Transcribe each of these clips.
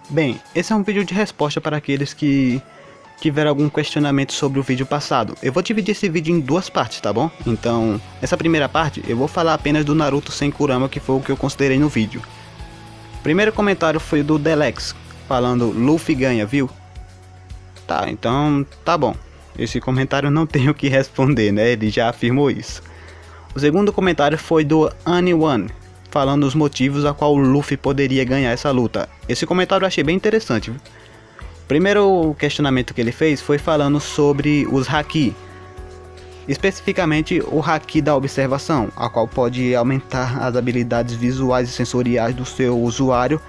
Bem, esse é um vídeo de resposta para aqueles que tiveram algum questionamento sobre o vídeo passado. Eu vou dividir esse vídeo em duas partes, tá bom? Então, essa primeira parte eu vou falar apenas do Naruto sem Kurama, que foi o que eu considerei no vídeo. O primeiro comentário foi do Delex, falando Luffy ganha, viu? Tá, então tá bom. Esse comentário não tenho o que responder, né? Ele já afirmou isso. O segundo comentário foi do Anyone, falando os motivos a qual o Luffy poderia ganhar essa luta. Esse comentário eu achei bem interessante, viu? O primeiro questionamento que ele fez foi falando sobre os Haki, especificamente o Haki da observação, a qual pode aumentar as habilidades visuais e sensoriais do seu usuário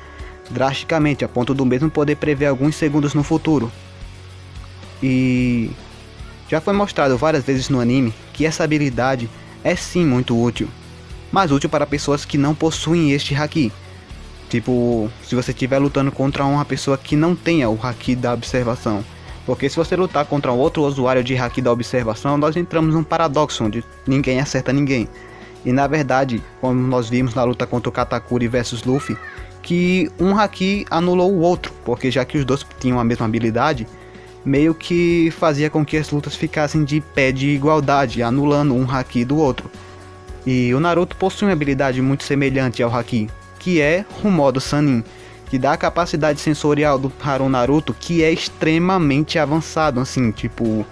drasticamente, a ponto do mesmo poder prever alguns segundos no futuro. E já foi mostrado várias vezes no anime que essa habilidade é sim muito útil, mas útil para pessoas que não possuem este Haki. Tipo, se você estiver lutando contra uma pessoa que não tenha o Haki da observação. Porque se você lutar contra um outro usuário de Haki da observação, nós entramos num paradoxo onde ninguém acerta ninguém. E na verdade, como nós vimos na luta contra o Katakuri versus Luffy, que um Haki anulou o outro, porque já que os dois tinham a mesma habilidade, meio que fazia com que as lutas ficassem de pé de igualdade, anulando um Haki do outro. E o Naruto possui uma habilidade muito semelhante ao Haki, que é o modo Sannin, que dá a capacidade sensorial para o Naruto, que é extremamente avançado, assim, tipo,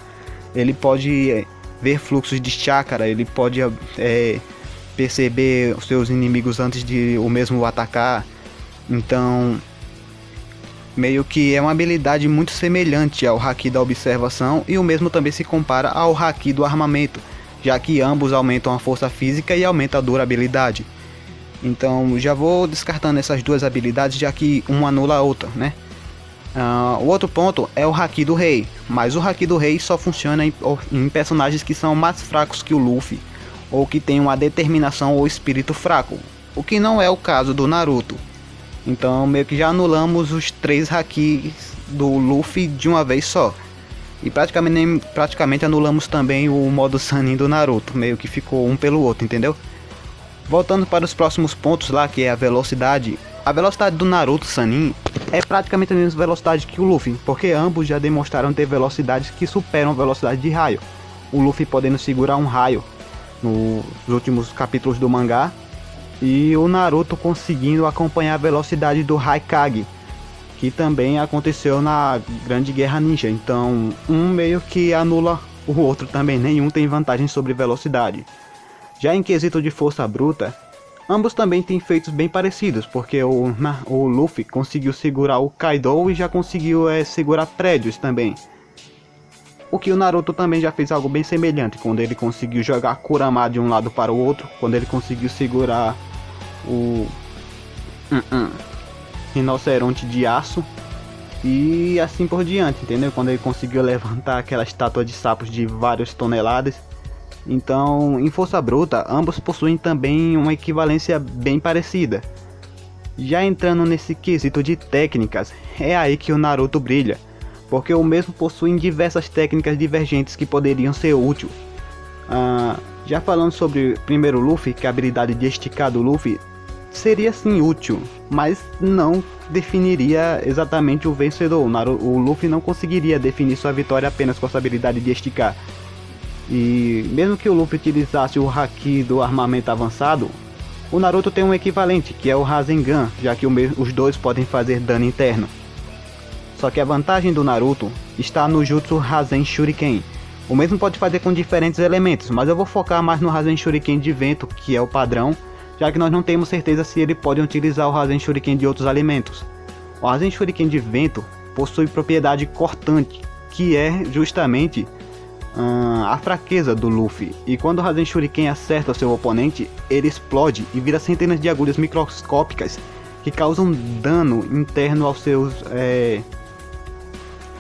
ele pode ver fluxos de chakra, ele pode perceber os seus inimigos antes de o mesmo atacar. Então, meio que é uma habilidade muito semelhante ao Haki da observação, e o mesmo também se compara ao Haki do armamento, já que ambos aumentam a força física e aumentam a durabilidade. Então já vou descartando essas duas habilidades, já que uma anula a outra, né? O outro ponto é o Haki do Rei, mas o Haki do Rei só funciona em personagens que são mais fracos que o Luffy, ou que tem uma determinação ou espírito fraco, o que não é o caso do Naruto. Então meio que já anulamos os 3 Hakis do Luffy de uma vez só. E praticamente anulamos também o modo Sannin do Naruto, meio que ficou um pelo outro, entendeu? Voltando para os próximos pontos lá, que é a velocidade. A velocidade do Naruto Sannin é praticamente a mesma velocidade que o Luffy, porque ambos já demonstraram ter velocidades que superam a velocidade de raio. O Luffy podendo segurar um raio nos últimos capítulos do mangá, e o Naruto conseguindo acompanhar a velocidade do Raikage, que também aconteceu na Grande Guerra Ninja. Então um meio que anula o outro também, nenhum tem vantagem sobre velocidade. Já em quesito de força bruta, ambos também têm feitos bem parecidos, porque o Luffy conseguiu segurar o Kaido e já conseguiu segurar prédios também. O que o Naruto também já fez algo bem semelhante, quando ele conseguiu jogar Kurama de um lado para o outro, quando ele conseguiu segurar o rinoceronte de aço e assim por diante, entendeu? Quando ele conseguiu levantar aquela estátua de sapos de várias toneladas. Então, em força bruta, ambos possuem também uma equivalência bem parecida. Já entrando nesse quesito de técnicas, é aí que o Naruto brilha, porque o mesmo possui diversas técnicas divergentes que poderiam ser úteis. Já falando sobre primeiro Luffy, que a habilidade de esticar do Luffy seria sim útil, mas não definiria exatamente o vencedor. O Luffy não conseguiria definir sua vitória apenas com essa habilidade de esticar. E mesmo que o Luffy utilizasse o Haki do armamento avançado, o Naruto tem um equivalente, que é o Rasengan, já que os dois podem fazer dano interno. Só que a vantagem do Naruto está no Jutsu Rasen Shuriken. O mesmo pode fazer com diferentes elementos, mas eu vou focar mais no Rasen Shuriken de vento, que é o padrão, já que nós não temos certeza se ele pode utilizar o Rasen Shuriken de outros elementos. O Rasen Shuriken de vento possui propriedade cortante, que é justamente a fraqueza do Luffy, e quando o Rasen Shuriken acerta o seu oponente, ele explode e vira centenas de agulhas microscópicas que causam dano interno aos seus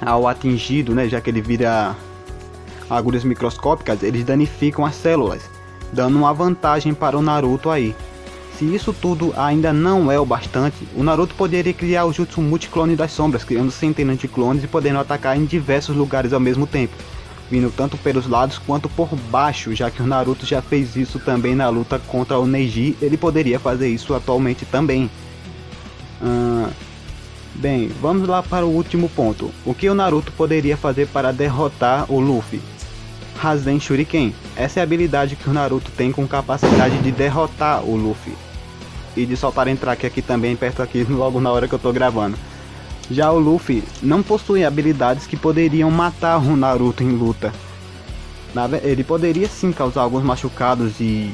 ao atingido, né? Já que ele vira agulhas microscópicas, eles danificam as células, dando uma vantagem para o Naruto aí. Se isso tudo ainda não é o bastante, o Naruto poderia criar o Jutsu Multiclone das Sombras, criando centenas de clones e podendo atacar em diversos lugares ao mesmo tempo, vindo tanto pelos lados quanto por baixo, já que o Naruto já fez isso também na luta contra o Neji. Ele poderia fazer isso atualmente também. Bem, vamos lá para o último ponto. O que o Naruto poderia fazer para derrotar o Luffy? Rasen Shuriken. Essa é a habilidade que o Naruto tem com capacidade de derrotar o Luffy. E de soltar Entraque aqui também, perto aqui, logo na hora que eu tô gravando. Já o Luffy não possui habilidades que poderiam matar o Naruto em luta. Ele poderia sim causar alguns machucados e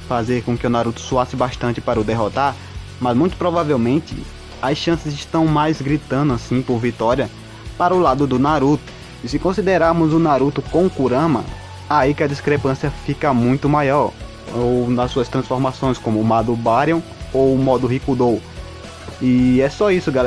fazer com que o Naruto suasse bastante para o derrotar, mas muito provavelmente as chances estão mais gritando assim por vitória para o lado do Naruto. E se considerarmos o Naruto com Kurama, aí que a discrepância fica muito maior, ou nas suas transformações como o modo Baryon ou o modo Rikudou. E é só isso, galera.